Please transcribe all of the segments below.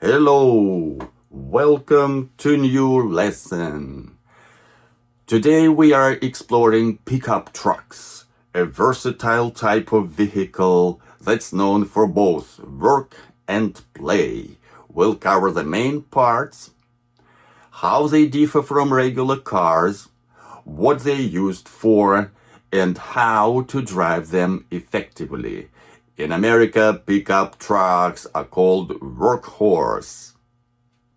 Hello, welcome to new lesson. Today we are exploring pickup trucks, a versatile type of vehicle that's known for both work and play. We'll cover the main parts, how they differ from regular cars, what they're used for, and how to drive them effectively. In America, pickup trucks are called workhorse.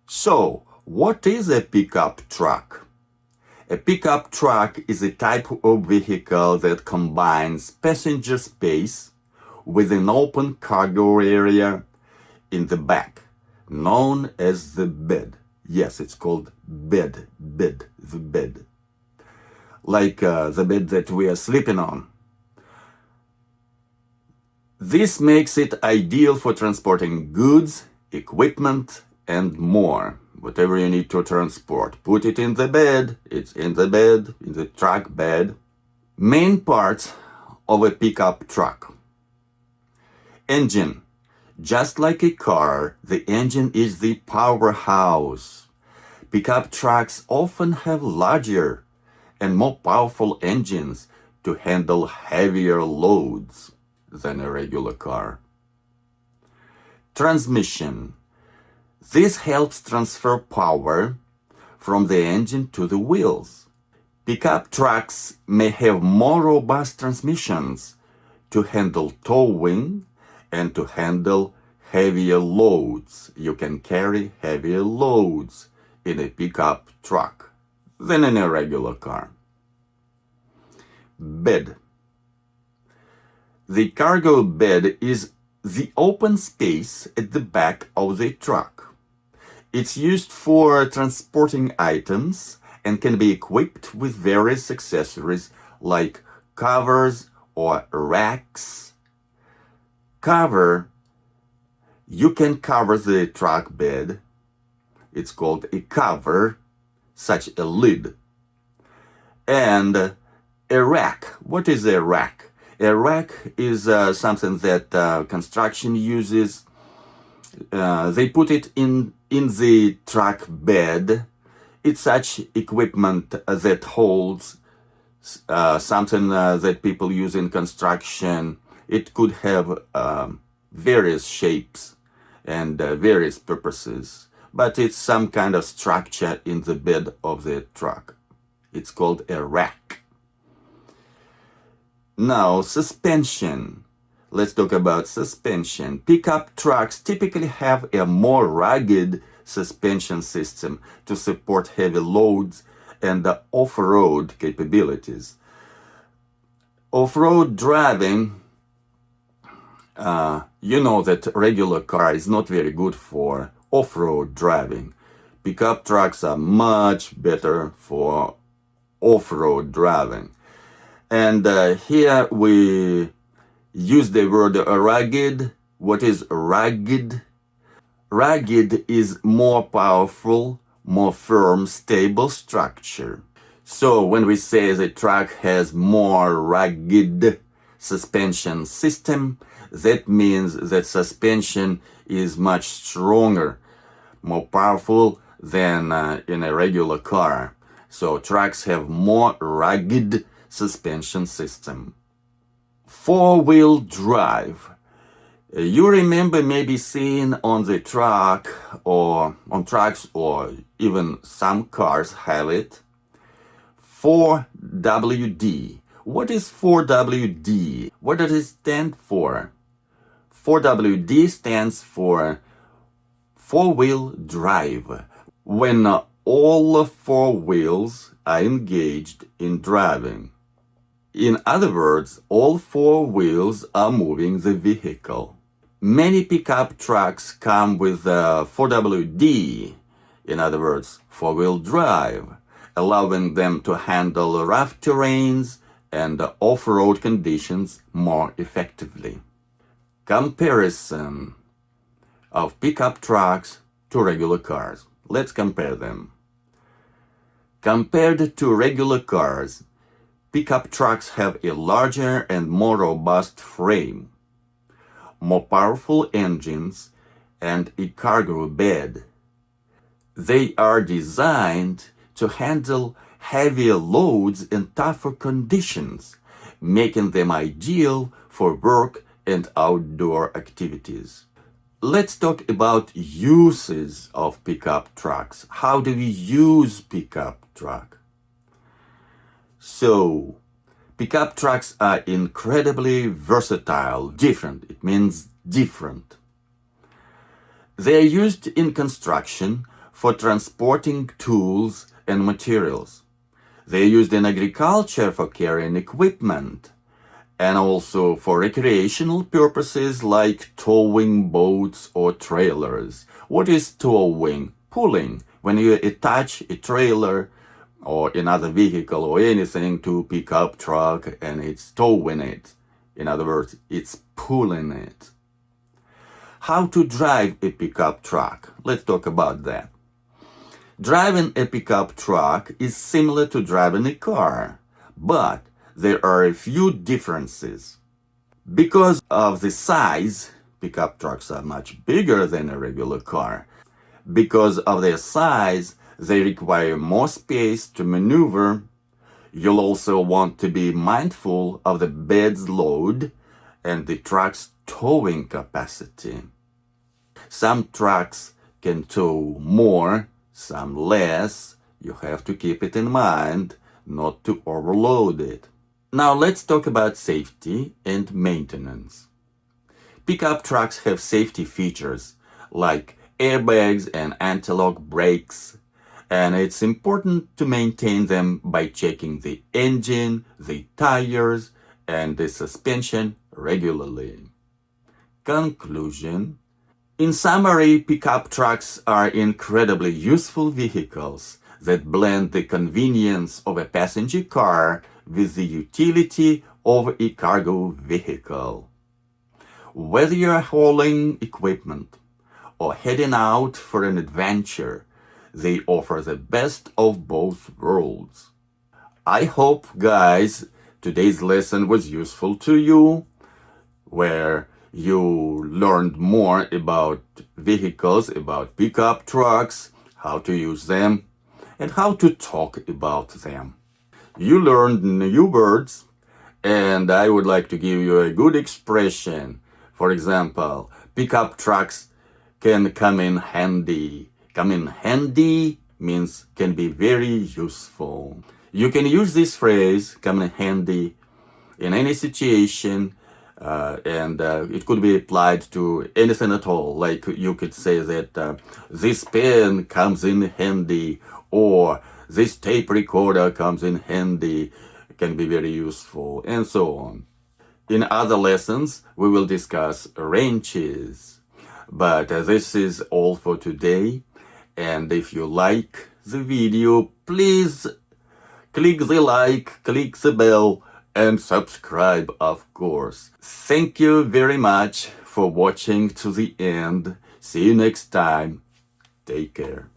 So, what is a pickup truck? A pickup truck is a type of vehicle that combines passenger space with an open cargo area in the back, known as the bed. Yes, it's called the bed. Like the bed that we are sleeping on. This makes it ideal for transporting goods, equipment, and more. Whatever you need to transport, put it in the bed. It's in the bed, in the truck bed. Main parts of a pickup truck. Engine. Just like a car, the engine is the powerhouse. Pickup trucks often have larger and more powerful engines to handle heavier loads than a regular car. Transmission. This helps transfer power from the engine to the wheels. Pickup trucks may have more robust transmissions to handle towing and to handle heavier loads. You can carry heavier loads in a pickup truck than in a regular car. Bed. The cargo bed is the open space at the back of the truck. It's used for transporting items and can be equipped with various accessories like covers or racks. Cover. You can cover the truck bed. It's called a cover, such a lid. And a rack. What is a rack? A rack is something that construction uses. They put it in the truck bed. It's such equipment that holds something that people use in construction. It could have various shapes and various purposes, but it's some kind of structure in the bed of the truck. It's called a rack. Now, suspension. Let's talk about suspension. Pickup trucks typically have a more rugged suspension system to support heavy loads and off-road capabilities. Off-road driving, you know that regular car is not very good for off-road driving. Pickup trucks are much better for off-road driving. And here we use the word rugged. What is rugged? Rugged is more powerful, more firm, stable structure. So when we say the truck has more rugged suspension system, that means that suspension is much stronger, more powerful than in a regular car. So trucks have more rugged suspension system. Four-wheel drive. You remember maybe seeing on the truck or on trucks or even some cars have it. 4WD. What is 4WD? What does it stand for? 4WD stands for four-wheel drive. When all four wheels are engaged in driving. In other words, all four wheels are moving the vehicle. Many pickup trucks come with 4WD, in other words, four-wheel drive, allowing them to handle rough terrains and off-road conditions more effectively. Comparison of pickup trucks to regular cars. Let's compare them. Compared to regular cars, pickup trucks have a larger and more robust frame, more powerful engines, and a cargo bed. They are designed to handle heavier loads in tougher conditions, making them ideal for work and outdoor activities. Let's talk about uses of pickup trucks. How do we use pickup truck? So, pickup trucks are incredibly versatile. Different. It means different. They are used in construction for transporting tools and materials. They are used in agriculture for carrying equipment, and also for recreational purposes like towing boats or trailers. What is towing? Pulling. When you attach a trailer or another vehicle or anything to a pickup truck and it's towing it. In other words, it's pulling it. How to drive a pickup truck? Let's talk about that. Driving a pickup truck is similar to driving a car, but there are a few differences. Because of the size, pickup trucks are much bigger than a regular car. Because of their size, they require more space to maneuver. You'll also want to be mindful of the bed's load and the truck's towing capacity. Some trucks can tow more, some less. You have to keep it in mind not to overload it. Now let's talk about safety and maintenance. Pickup trucks have safety features like airbags and anti-lock brakes, and it's important to maintain them by checking the engine, the tires, and the suspension regularly. Conclusion. In summary, pickup trucks are incredibly useful vehicles that blend the convenience of a passenger car with the utility of a cargo vehicle. Whether you're hauling equipment or heading out for an adventure, they offer the best of both worlds. I hope, guys, today's lesson was useful to you, where you learned more about vehicles, about pickup trucks, how to use them, and how to talk about them. You learned new words, and I would like to give you a good expression. For example, pickup trucks can come in handy. Come in handy means can be very useful. You can use this phrase, come in handy, in any situation, and it could be applied to anything at all. Like you could say that this pen comes in handy, or this tape recorder comes in handy, can be very useful, and so on. In other lessons, we will discuss wrenches. But this is all for today. And if you like the video, please click the like, click the bell, and subscribe, of course. Thank you very much for watching to the end. See you next time. Take care.